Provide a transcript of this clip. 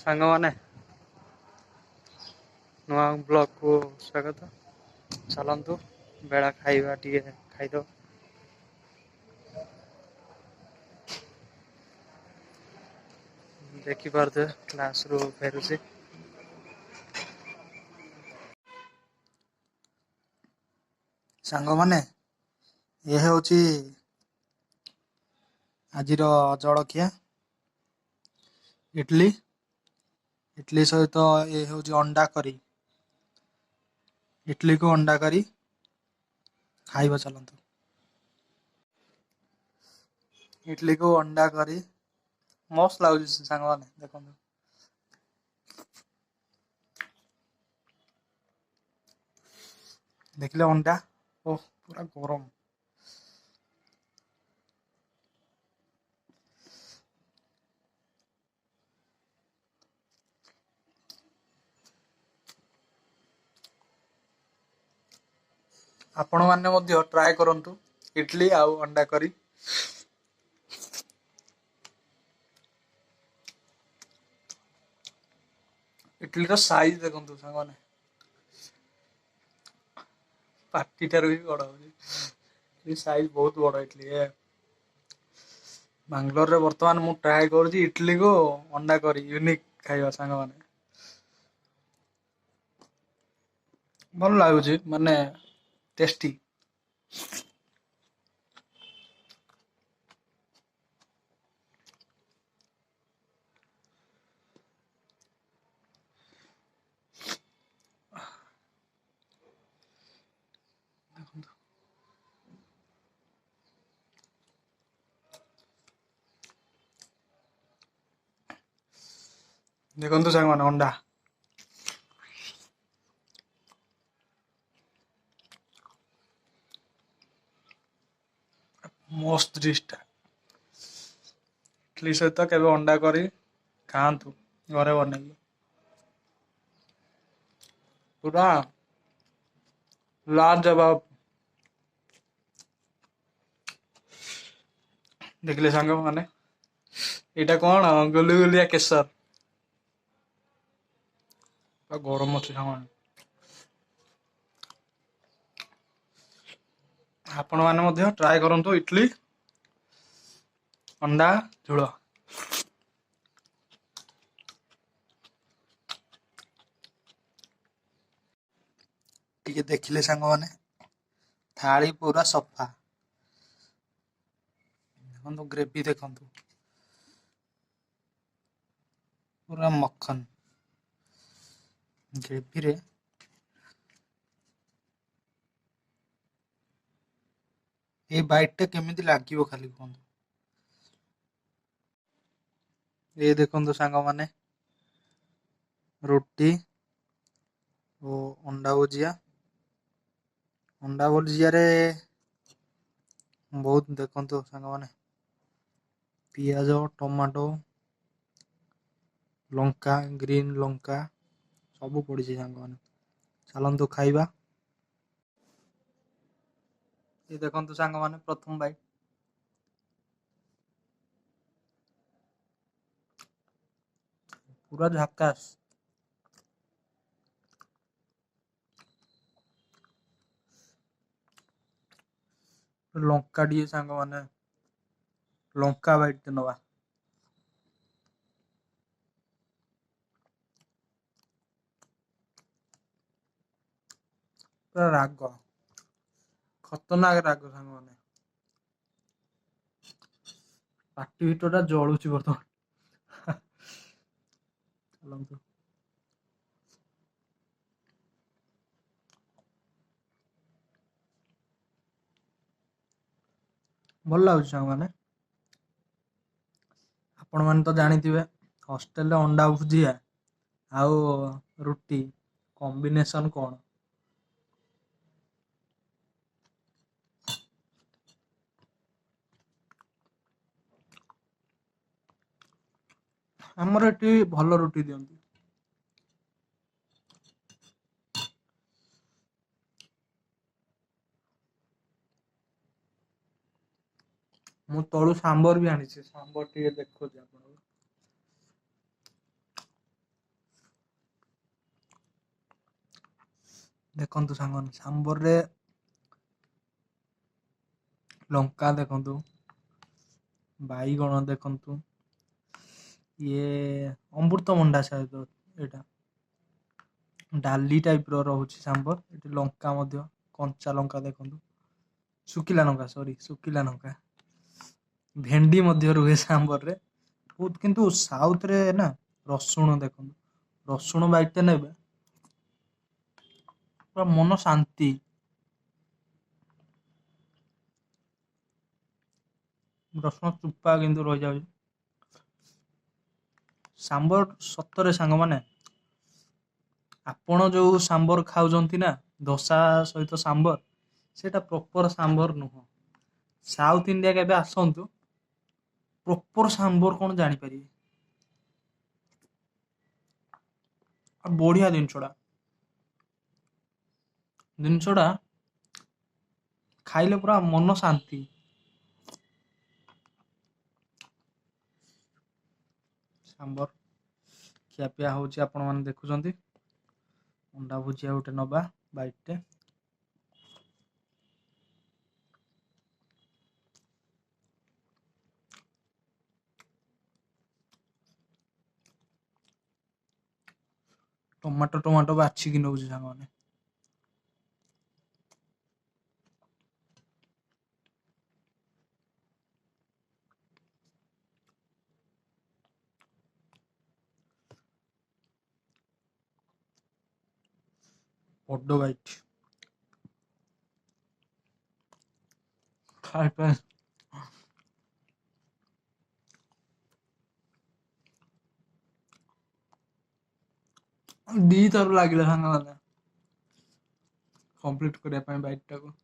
ସାଙ୍ଗମାନେ ନୂଆ ବ୍ଲଗକୁ ସ୍ୱାଗତ। ଚାଲନ୍ତୁ ବେଳା ଖାଇବା ଟିକେ ଖାଇଦେବା। ଦେଖିପାରୁଥିବେ କ୍ଲାସରୁ ଫେରୁଛି। ସାଙ୍ଗମାନେ ଏ ହେଉଛି ଆଜିର ଜଳଖିଆ। ଇଡଲି ସହିତ ଏ ହେଉଛି ଅଣ୍ଡା କରି। ଇଡଲିକୁ ଅଣ୍ଡା କରି ଖାଇବା। ଚାଲନ୍ତୁ। ଇଡଲିକୁ ଅଣ୍ଡା କରି ମସ୍ତ ଲାଗୁଛି ସାଙ୍ଗମାନେ, ଦେଖନ୍ତୁ। ଦେଖିଲେ ଅଣ୍ଡା, ଓହ ପୁରା ଗରମ। ଆପଣମାନେ ମଧ୍ୟ ଟ୍ରାଏ କରନ୍ତୁ ଇଡଲି ଆଉ ଅଣ୍ଡା କରି। ଇଡଲିର ସାଇଜ ଦେଖନ୍ତୁ ସାଙ୍ଗମାନେ, ପାଟିଠାରୁ ବି ବଡ ହଉଛି। ସାଇଜ ବହୁତ ବଡ ଇଡଲି। ବାଙ୍ଗାଲୋରରେ ବର୍ତ୍ତମାନ ମୁଁ ଟ୍ରାଏ କରୁଛି ଇଡଲିକୁ ଅଣ୍ଡା କରି, ୟୁନିକ୍ ଖାଇବା ସାଙ୍ଗମାନେ। ଭଲ ଲାଗୁଛି, ମାନେ ଟେଷ୍ଟି। ଦେଖନ୍ତୁ ସାଙ୍ଗମାନେ ଅଣ୍ଡା। ମସ୍ତ ଡିଶଟା। ଇଡଲି ସହିତ କେବେ ଅଣ୍ଡା କରି ଖାଆନ୍ତୁ ଘରେ ବନେଇକି। ପୁରା ଲାଜବାବ। ଦେଖିଲେ ସାଙ୍ଗମାନେ, ଏଇଟା କଣ ଗୁଲୁଗୁଲିଆ କେଶର। ଗରମ ଅଛି ସାଙ୍ଗମାନେ। ଆପଣମାନେ ମଧ୍ୟ ଟ୍ରାଏ କରନ୍ତୁ ଇଡଲି ଅଣ୍ଡା ଝୋଳ। ଟିକେ ଦେଖିଲେ ସାଙ୍ଗମାନେ, ଥାଳି ପୁରା ସଫା। ଦେଖନ୍ତୁ ଗ୍ରେଭି ଦେଖନ୍ତୁ, ପୁରା ମଖନ ଗ୍ରେଭିରେ। ଏଇ ବାଇଟଟା କେମିତି ଲାଗିବ ଖାଲି କୁହନ୍ତୁ। ଏ ଦେଖନ୍ତୁ ସାଙ୍ଗମାନେ, ରୁଟି ଓ ଅଣ୍ଡା ଭୁଜିଆ। ଅଣ୍ଡା ଭୁଜିଆରେ ବହୁତ ଦେଖନ୍ତୁ ସାଙ୍ଗମାନେ, ପିଆଜ, ଟମାଟୋ, ଲଙ୍କା, ଗ୍ରୀନ ଲଙ୍କା ସବୁ ପଡିଛି ସାଙ୍ଗମାନେ। ଚାଲନ୍ତୁ ଖାଇବା। ଏ ଦେଖନ୍ତୁ ସାଙ୍ଗମାନେ, ପ୍ରଥମ ବାଇଟ। ପୁରା ଝାକାସ। ଲଙ୍କା ଟିକେ ସାଙ୍ଗମାନେ, ଲଙ୍କା ବାଇଟ ନବା। ପୁରା ରାଗ, ଖତରନାକ ରାଗ ସାଙ୍ଗମାନେ। ପାଟି ଭିତରଟା ଜଳୁଛି ବର୍ତ୍ତମାନ। ଚାଲନ୍ତୁ। ଭଲ ଲାଗୁଛି ସାଙ୍ଗମାନେ। ଆପଣମାନେ ତ ଜାଣିଥିବେ ହଷ୍ଟେଲରେ ଅଣ୍ଡା ଭୁଜିଆ ଆଉ ରୁଟି କମ୍ବିନେସନ କଣ। ଆମର ଏଠି ଭଲ ରୁଟି ଦିଅନ୍ତି। ମୁଁ ତଳୁ ସାମ୍ବର ବି ଆଣିଛି, ସାମ୍ବର ଟିକେ ଦେଖୁଛି ଆପଣଙ୍କୁ। ଦେଖନ୍ତୁ ସାଙ୍ଗମାନେ, ସାମ୍ବରରେ ଲଙ୍କା ଦେଖନ୍ତୁ, ବାଇଗଣ ଦେଖନ୍ତୁ, ଇଏ ଅମୃତଭଣ୍ଡା ସହିତ ଏଇଟା ଡାଲି ଟାଇପର ରହୁଛି ସାମ୍ବର। ଏଠି ଲଙ୍କା ମଧ୍ୟ, କଞ୍ଚା ଲଙ୍କା ଦେଖନ୍ତୁ, ଶୁଖିଲା ଲଙ୍କା, ସରି ଶୁଖିଲା ଲଙ୍କା, ଭେଣ୍ଡି ମଧ୍ୟ ରୁହେ ସାମ୍ବରରେ ବହୁତ। କିନ୍ତୁ ସାଉଥରେ ନା ରସୁଣ ଦେଖନ୍ତୁ, ରସୁଣ ବାଇଟଟା ନେବେ ପୁରା ମନ ଶାନ୍ତି। ରସୁଣ ଚୋପା କିନ୍ତୁ ରହିଯାଉଛି। ସାମ୍ବର ସତରେ ସାଙ୍ଗମାନେ, ଆପଣ ଯୋଉ ସାମ୍ବର ଖାଉଛନ୍ତି ନା ଦୋସା ସହିତ ସାମ୍ବର, ସେଇଟା ପ୍ରପର ସାମ୍ବର ନୁହଁ। ସାଉଥ ଇଣ୍ଡିଆ କେବେ ଆସନ୍ତୁ, ପ୍ରପର ସାମ୍ବର କଣ ଜାଣିପାରିବେ। ଆଉ ବଢିଆ ଜିନିଷଟା ଖାଇଲେ ପୁରା ମନ ଶାନ୍ତି। ସାମ୍ବର ଖିଆପିଆ ହଉଛି, ଆପଣମାନେ ଦେଖୁଛନ୍ତି। ଅଣ୍ଡା ଭୁଜିଆ ଗୋଟେ ନବା ବାଇଟଟେ। ଟମାଟୋ ବାଛିକି ନଉଛି ସାଙ୍ଗମାନେ। ବଡ ବାଇଟ ଖାଇବା ଦି ଥର ଲାଗିଲା ସାଙ୍ଗମାନେ କମ୍ପ୍ଲିଟ କରିବା ପାଇଁ ବାଇଟ ଟାକୁ।